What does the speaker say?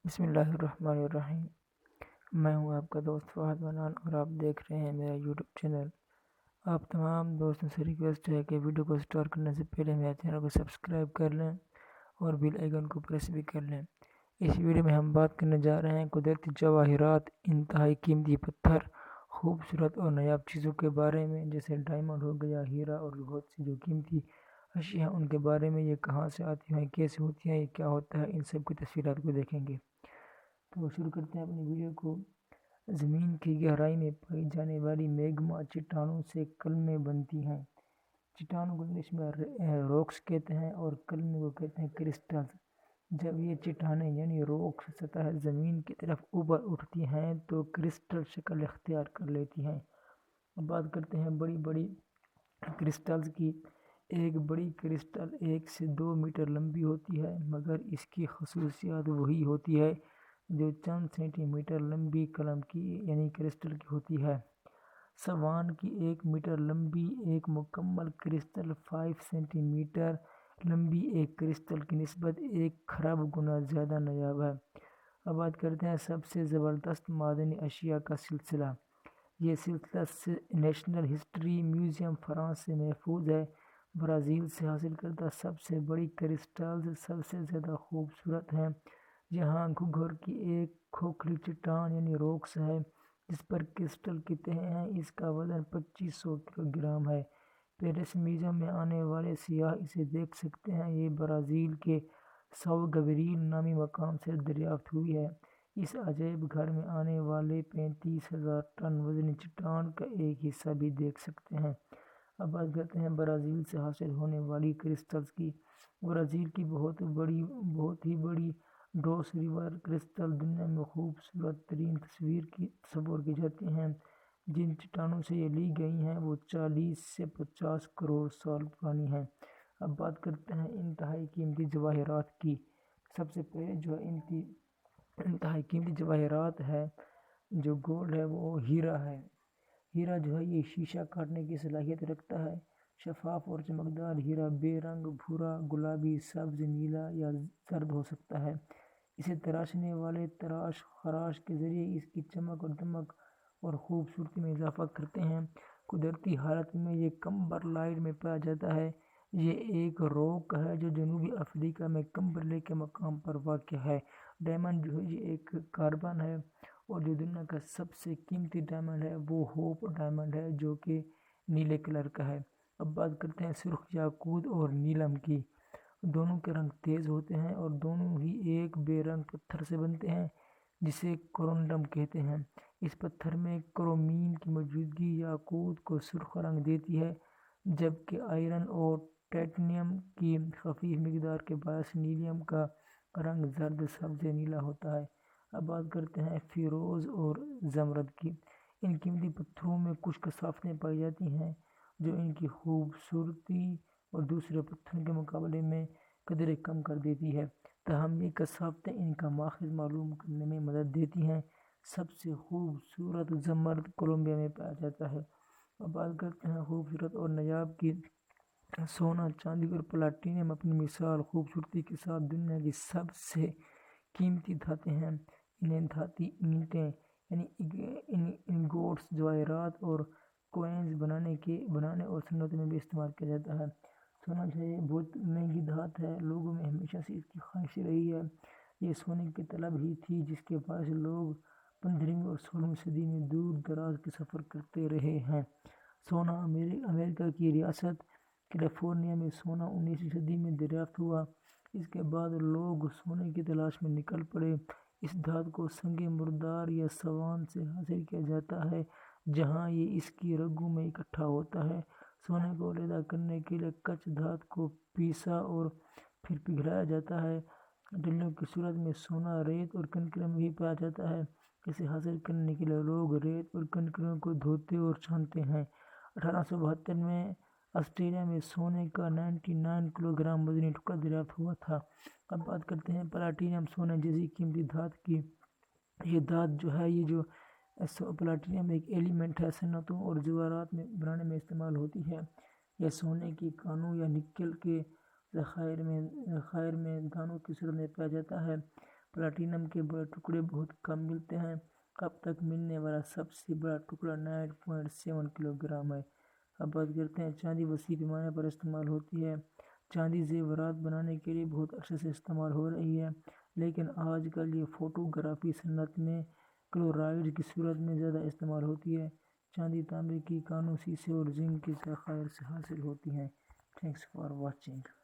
بسم اللہ الرحمن الرحیم۔ میں ہوں آپ کا دوست فہد منان اور آپ دیکھ رہے ہیں میرا یوٹیوب چینل۔ آپ تمام دوستوں سے ریکویسٹ ہے کہ ویڈیو کو سٹارٹ کرنے سے پہلے میرے چینل کو سبسکرائب کر لیں اور بیل آئیکن کو پریس بھی کر لیں۔ اس ویڈیو میں ہم بات کرنے جا رہے ہیں قدرتی جواہرات، انتہائی قیمتی پتھر، خوبصورت اور نایاب چیزوں کے بارے میں، جیسے ڈائمنڈ ہو گیا، ہیرا اور بہت سی جو قیمتی اشیاء ہیں ان کے بارے میں۔ یہ کہاں سے آتی ہیں، کیسے ہوتی ہیں، یہ کیا ہوتا ہے، ان سب کی تصویرات کو دیکھیں گے۔ تو شروع کرتے ہیں اپنی ویڈیو کو۔ زمین کی گہرائی میں پائی جانے والی میگما چٹانوں سے قلمیں بنتی ہیں۔ چٹانوں کو انگلش میں روکس کہتے ہیں اور قلمیں کو کہتے ہیں کرسٹلز۔ جب یہ چٹانیں یعنی روکس سطح زمین کی طرف اوپر اٹھتی ہیں تو کرسٹل شکل اختیار کر لیتی ہیں۔ اب بات کرتے ہیں بڑی بڑی کرسٹلز کی۔ ایک بڑی کرسٹل 1 سے 2 میٹر لمبی ہوتی ہے، مگر اس کی خصوصیات وہی ہوتی ہے جو چند سینٹی میٹر لمبی قلم کی یعنی کرسٹل کی ہوتی ہے۔ سوان کی 1 میٹر لمبی ایک مکمل کرسٹل 5 سینٹی میٹر لمبی ایک کرسٹل کی نسبت 1 خرب گنا زیادہ نایاب ہے۔ اب بات کرتے ہیں سب سے زبردست معدنی اشیاء کا سلسلہ۔ یہ سلسلہ نیشنل ہسٹری میوزیم فرانس سے محفوظ ہے۔ برازیل سے حاصل کردہ سب سے بڑی کرسٹلز سب سے زیادہ خوبصورت ہیں۔ یہاں گھگر کی ایک کھوکھلی چٹان یعنی روکس ہے جس پر کرسٹل کی تہیں ہیں۔ اس کا وزن 2500 کلو گرام ہے۔ پیرس میوزیم میں آنے والے سیاح اسے دیکھ سکتے ہیں۔ یہ برازیل کے ساؤ گبریل نامی مقام سے دریافت ہوئی ہے۔ اس عجائب گھر میں آنے والے 35,000 ٹن وزنی چٹان کا ایک حصہ بھی دیکھ سکتے ہیں۔ اب بات کرتے ہیں برازیل سے حاصل ہونے والی کرسٹلز کی۔ برازیل کی بہت ہی بڑی ڈوس ریور کرسٹل دنیا میں خوبصورت ترین تصور کی جاتی ہیں۔ جن چٹانوں سے یہ لی گئی ہیں وہ 40 سے 50 کروڑ سال پرانی ہیں۔ اب بات کرتے ہیں انتہائی قیمتی جواہرات کی۔ سب سے پہلے جو انتہائی قیمتی جواہرات ہے جو گولڈ ہے وہ ہیرا ہے۔ ہیرا جو ہے یہ شیشہ کاٹنے کی صلاحیت رکھتا ہے۔ شفاف اور چمکدار ہیرا بے رنگ، بھورا، گلابی، سبز، نیلا یا زرد ہو سکتا ہے۔ اسے تراشنے والے تراش خراش کے ذریعے اس کی چمک اور دمک اور خوبصورتی میں اضافہ کرتے ہیں۔ قدرتی حالت میں یہ کمبرلائٹ میں پایا جاتا ہے۔ یہ ایک روک ہے جو جنوبی افریقہ میں کمبرلے کے مقام پر واقع ہے۔ ڈائمنڈ جو ہے یہ ایک کاربن ہے اور جو دنیا کا سب سے قیمتی ڈائمنڈ ہے وہ ہوپ ڈائمنڈ ہے جو کہ نیلے کلر کا ہے۔ اب بات کرتے ہیں سرخ یاقوت اور نیلم کی۔ دونوں کے رنگ تیز ہوتے ہیں اور دونوں ہی ایک بے رنگ پتھر سے بنتے ہیں جسے کورونڈم کہتے ہیں۔ اس پتھر میں کرومین کی موجودگی یاقوت کو سرخ رنگ دیتی ہے، جبکہ آئرن اور ٹائٹینیم کی خفیف مقدار کے باعث نیلم کا رنگ زرد، سبز یا نیلا ہوتا ہے۔ اب بات کرتے ہیں فیروز اور زمرد کی۔ ان قیمتی پتھروں میں کچھ کثافتیں پائی جاتی ہیں جو ان کی خوبصورتی اور دوسرے پتھروں کے مقابلے میں قدرے کم کر دیتی ہے، تاہم یہ کثافتیں ان کا ماخذ معلوم کرنے میں مدد دیتی ہیں۔ سب سے خوبصورت زمرد کولمبیا میں پایا جاتا ہے۔ اب بات کرتے ہیں خوبصورت اور نایاب کی۔ سونا، چاندی اور پلاٹینم اپنی مثال خوبصورتی کے ساتھ دنیا کی سب سے قیمتی دھاتیں ہیں۔ انہیں دھاتی اینٹیں یعنی انگوٹس، جواہرات اور کوئنز بنانے اور صنعتوں میں بھی استعمال کیا جاتا ہے۔ سونا جو ہے بہت مہنگی دھات ہے، لوگوں میں ہمیشہ سے اس کی خواہش رہی ہے۔ یہ سونے کی طلب ہی تھی جس کے باعث لوگ 15ویں اور 16ویں صدی میں دور دراز کے سفر کرتے رہے ہیں۔ سونا امریکہ کی ریاست کیلیفورنیا میں سونا 19ویں صدی میں دریافت ہوا۔ اس کے بعد لوگ سونے کی تلاش میں نکل پڑے۔ اس دھات کو سنگ مردار یا سوان سے حاصل کیا جاتا ہے جہاں یہ اس کی رگوں میں اکٹھا ہوتا ہے۔ سونے کو علیحدہ کرنے کے لیے کچ دھات کو پیسا اور پھر پگھلایا جاتا ہے۔ ڈھلوں کی صورت میں سونا ریت اور کنکریٹ میں بھی پایا جاتا ہے۔ اسے حاصل کرنے کے لیے لوگ ریت اور کنکریٹ کو دھوتے اور چھانتے ہیں۔ 1872 میں آسٹریلیا میں سونے کا 99 کلو گرام وزنی ٹکڑا دریافت ہوا تھا۔ اب بات کرتے ہیں پلاٹینم، سونے جیسی قیمتی دھات کی۔ یہ دھات جو ہے پلاٹینم ایک ایلیمنٹ ہے، صنعتوں اور زیورات میں بنانے میں استعمال ہوتی ہے۔ یہ سونے کی کانوں یا نکل کے ذخائر میں دانوں کی صورت میں پایا جاتا ہے۔ پلاٹینم کے بڑے ٹکڑے بہت کم ملتے ہیں۔ اب تک ملنے والا سب سے بڑا ٹکڑا 9.7 کلو گرام ہے۔ اب بات کرتے ہیں چاندی وسیع پیمانے پر استعمال ہوتی ہے۔ چاندی زیورات بنانے کے لیے بہت عرصے سے استعمال ہو رہی ہے، لیکن آج کل یہ فوٹوگرافی صنعت میں کلورائڈ کی صورت میں زیادہ استعمال ہوتی ہے۔ چاندی تانبے کی کانوں، سیسے اور زنک کے ذخائر سے حاصل ہوتی ہے۔ Thanks for watching.